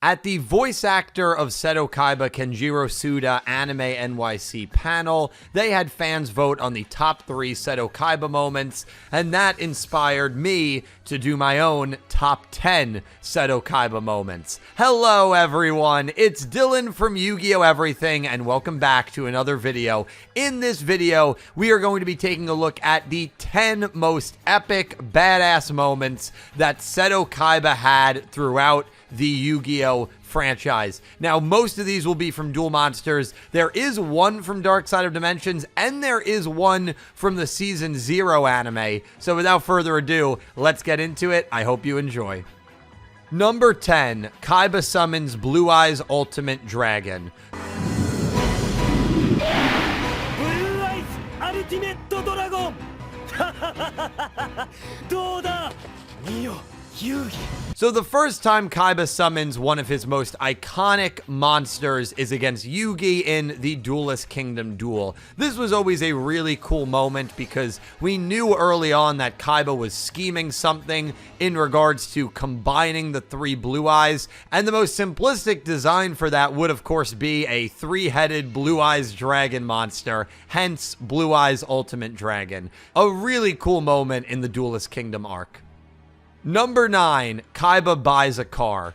At the voice actor of Seto Kaiba Kenjiro Suda Anime NYC panel, they had fans vote on the top 3 Seto Kaiba moments, and that inspired me to do my own top 10 Seto Kaiba moments. Hello everyone, it's Dylan from Yu-Gi-Oh! Everything, and welcome back to another video. In this video, we are going to be taking a look at the 10 most epic, badass moments that Seto Kaiba had throughout the Yu-Gi-Oh! Franchise. Now, most of these will be from Duel Monsters. There is one from Dark Side of Dimensions, and there is one from the Season 0 anime. So without further ado, let's get into it. I hope you enjoy. Number 10, Kaiba summons Blue Eyes Ultimate Dragon. Blue Eyes Ultimate Dragon! So the first time Kaiba summons one of his most iconic monsters is against Yugi in the Duelist Kingdom duel. This was always a really cool moment because we knew early on that Kaiba was scheming something in regards to combining the 3 Blue Eyes, and the most simplistic design for that would of course be a 3-headed Blue Eyes Dragon monster, hence Blue Eyes Ultimate Dragon. A really cool moment in the Duelist Kingdom arc. Number 9, Kaiba buys a car.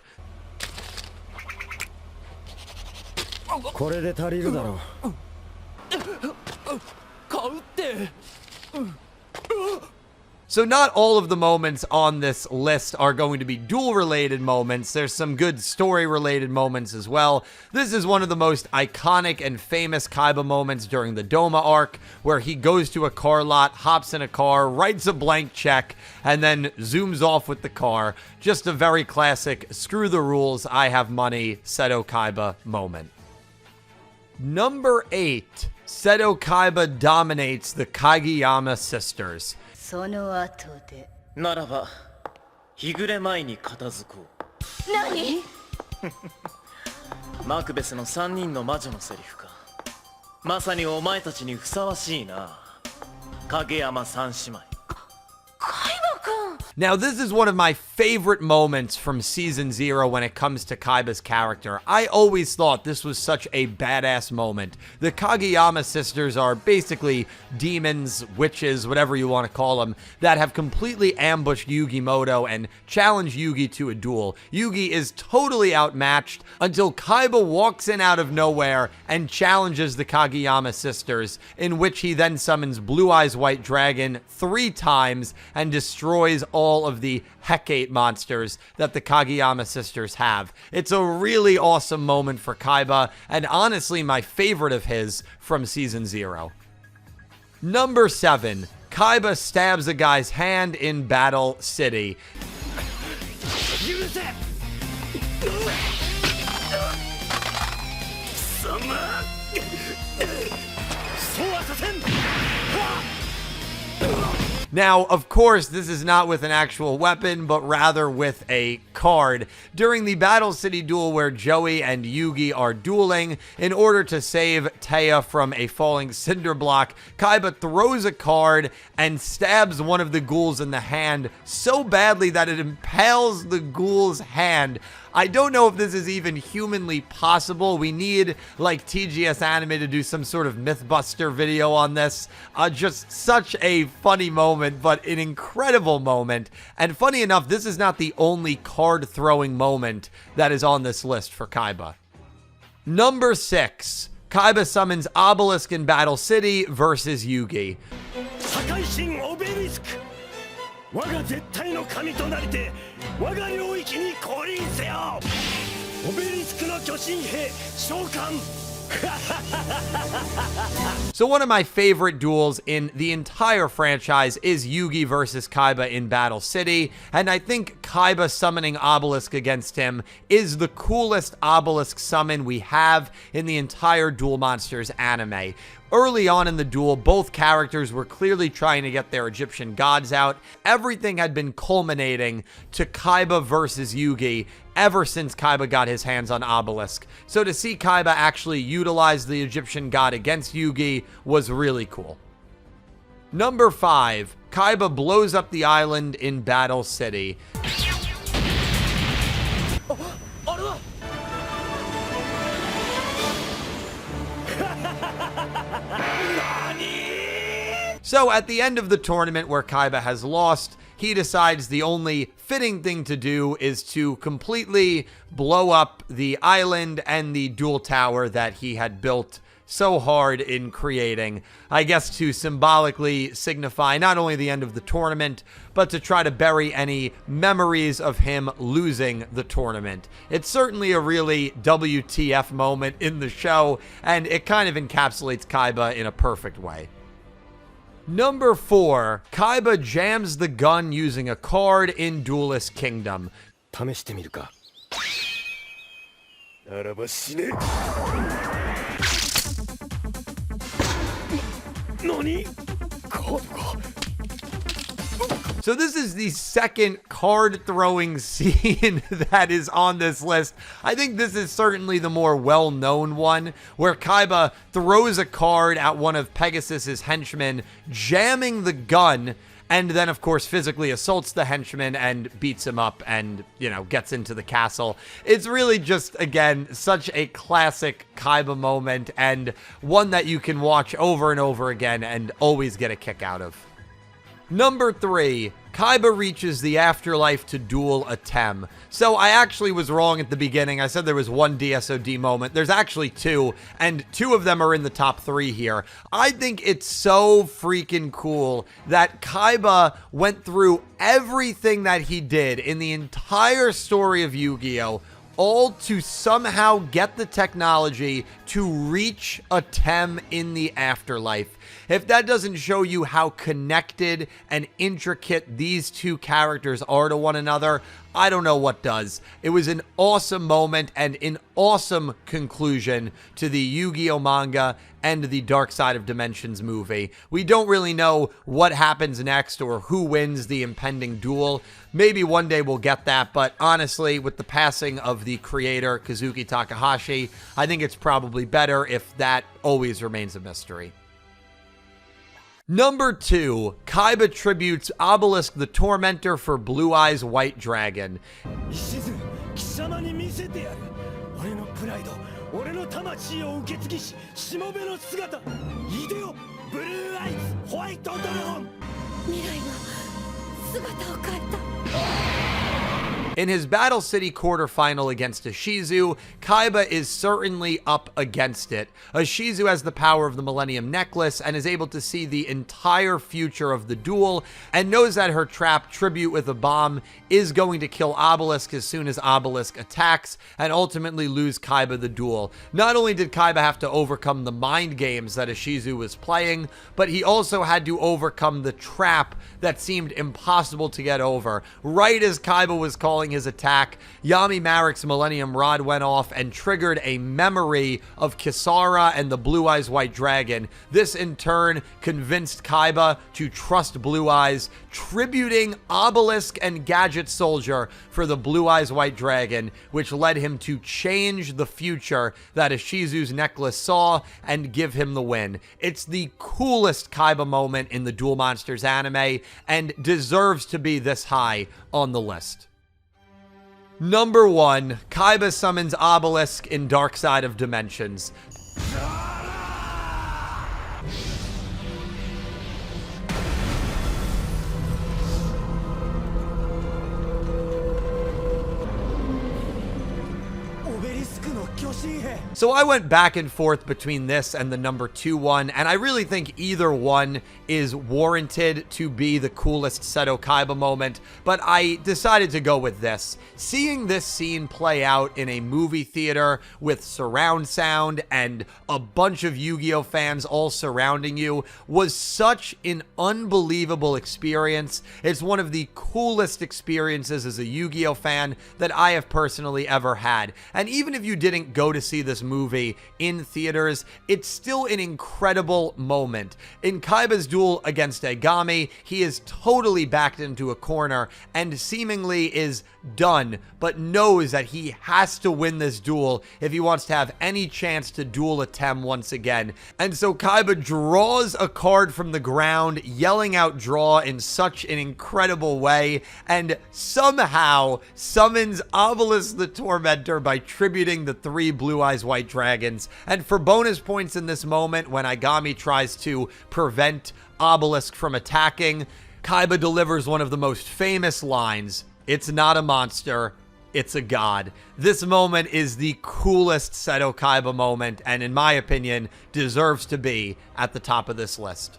So not all of the moments on this list are going to be duel-related moments. There's some good story-related moments as well. This is one of the most iconic and famous Kaiba moments during the Doma arc, where he goes to a car lot, hops in a car, writes a blank check, and then zooms off with the car. Just a very classic, screw the rules, I have money, Seto Kaiba moment. Number 8, Seto Kaiba dominates the Kageyama sisters. その後でならば日暮れ前に片付こう。何？マクベスの3人の魔女のセリフか。まさにお前たちにふさわしいな。影山三姉妹。 Now, this is one of my favorite moments from Season 0 when it comes to Kaiba's character. I always thought this was such a badass moment. The Kageyama sisters are basically demons, witches, whatever you want to call them, that have completely ambushed Yugimoto and challenged Yugi to a duel. Yugi is totally outmatched until Kaiba walks in out of nowhere and challenges the Kageyama sisters, in which he then summons Blue Eyes White Dragon 3 times and destroys all of the Hecate monsters that the Kageyama sisters have. It's a really awesome moment for Kaiba, and honestly my favorite of his from Season 0. Number 7, Kaiba stabs a guy's hand in Battle City. Now, of course, this is not with an actual weapon, but rather with a card. During the Battle City duel where Joey and Yugi are dueling, in order to save Taya from a falling cinder block, Kaiba throws a card and stabs one of the ghouls in the hand so badly that it impales the ghoul's hand. I don't know if this is even humanly possible. We need, like, TGS Anime to do some sort of Mythbuster video on this. Just such a funny moment, but an incredible moment. And funny enough, this is not the only card-throwing moment that is on this list for Kaiba. Number 6, Kaiba summons Obelisk in Battle City versus Yugi. Obelisk! 我が絶対の神となりて我が領域に降臨せよオベリスクの巨神兵召喚 So one of my favorite duels in the entire franchise is Yugi versus Kaiba in Battle City, and I think Kaiba summoning Obelisk against him is the coolest Obelisk summon we have in the entire Duel Monsters anime. Early on in the duel, both characters were clearly trying to get their Egyptian gods out. Everything had been culminating to Kaiba versus Yugi ever since Kaiba got his hands on Obelisk. So to see Kaiba actually utilize the Egyptian god against Yugi was really cool. Number 5, Kaiba blows up the island in Battle City. So at the end of the tournament where Kaiba has lost, he decides the only fitting thing to do is to completely blow up the island and the duel tower that he had built so hard in creating, I guess to symbolically signify not only the end of the tournament, but to try to bury any memories of him losing the tournament. It's certainly a really WTF moment in the show, and it kind of encapsulates Kaiba in a perfect way. Number 4, Kaiba jams the gun using a card in Duelist Kingdom. 試してみるか。ならば死ね。何？カードか。So this is the second card throwing scene that is on this list. I think this is certainly the more well-known one, where Kaiba throws a card at one of Pegasus's henchmen, jamming the gun, and then of course physically assaults the henchman and beats him up and, gets into the castle. It's really just, again, such a classic Kaiba moment, and one that you can watch over and over again and always get a kick out of. Number 3, Kaiba reaches the afterlife to duel a Tem. So I actually was wrong at the beginning. I said there was one DSOD moment. There's actually 2, and 2 of them are in the top 3 here. I think it's so freaking cool that Kaiba went through everything that he did in the entire story of Yu-Gi-Oh! All to somehow get the technology to reach a Tem in the afterlife. If that doesn't show you how connected and intricate these two characters are to one another, I don't know what does. It was an awesome moment and an awesome conclusion to the Yu-Gi-Oh! Manga and the Dark Side of Dimensions movie. We don't really know what happens next or who wins the impending duel. Maybe one day we'll get that, but honestly, with the passing of the creator, Kazuki Takahashi, I think it's probably better if that always remains a mystery. Number 2, Kaiba tributes Obelisk the Tormentor for Blue Eyes White Dragon. 貴様に見せてやる。俺のプライド、俺の魂を受け継ぎし、しもべの姿。いでよ、ブルーアイズホワイトドラゴン。未来が姿を変えた。 In his Battle City quarterfinal against Ishizu, Kaiba is certainly up against it. Ishizu has the power of the Millennium Necklace and is able to see the entire future of the duel and knows that her trap, Tribute with a Bomb, is going to kill Obelisk as soon as Obelisk attacks and ultimately lose Kaiba the duel. Not only did Kaiba have to overcome the mind games that Ishizu was playing, but he also had to overcome the trap that seemed impossible to get over. Right as Kaiba was calling his attack, Yami Marek's Millennium Rod went off and triggered a memory of Kisara and the Blue Eyes White Dragon. This in turn convinced Kaiba to trust Blue Eyes, tributing Obelisk and Gadget Soldier for the Blue Eyes White Dragon, which led him to change the future that Ishizu's necklace saw and give him the win. It's the coolest Kaiba moment in the Duel Monsters anime and deserves to be this high on the list. Number 1, Kaiba summons Obelisk in Dark Side of Dimensions. So I went back and forth between this and the number 2 one, and I really think either one is warranted to be the coolest Seto Kaiba moment, but I decided to go with this. Seeing this scene play out in a movie theater with surround sound and a bunch of Yu-Gi-Oh! Fans all surrounding you was such an unbelievable experience. It's one of the coolest experiences as a Yu-Gi-Oh! Fan that I have personally ever had. And even if you didn't go to see this movie in theaters, it's still an incredible moment. In Kaiba's duel against Agami, he is totally backed into a corner and seemingly is done, but knows that he has to win this duel if he wants to have any chance to duel a Tem once again. And so Kaiba draws a card from the ground, yelling out draw in such an incredible way, and somehow summons Obelisk the Tormentor by tributing using the 3 Blue Eyes White Dragons. And for bonus points in this moment, when Aigami tries to prevent Obelisk from attacking, Kaiba delivers one of the most famous lines. It's not a monster, it's a god. This moment is the coolest Seto Kaiba moment, and in my opinion, deserves to be at the top of this list.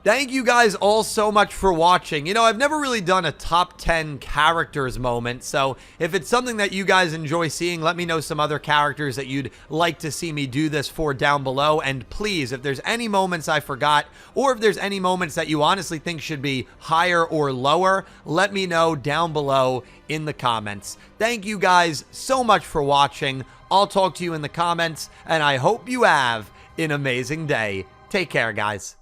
Thank you guys all so much for watching. You know, I've never really done a top 10 characters moment, so if it's something that you guys enjoy seeing, let me know some other characters that you'd like to see me do this for down below. And please, if there's any moments I forgot, or if there's any moments that you honestly think should be higher or lower, let me know down below in the comments. Thank you guys so much for watching. I'll talk to you in the comments, and I hope you have an amazing day. Take care, guys.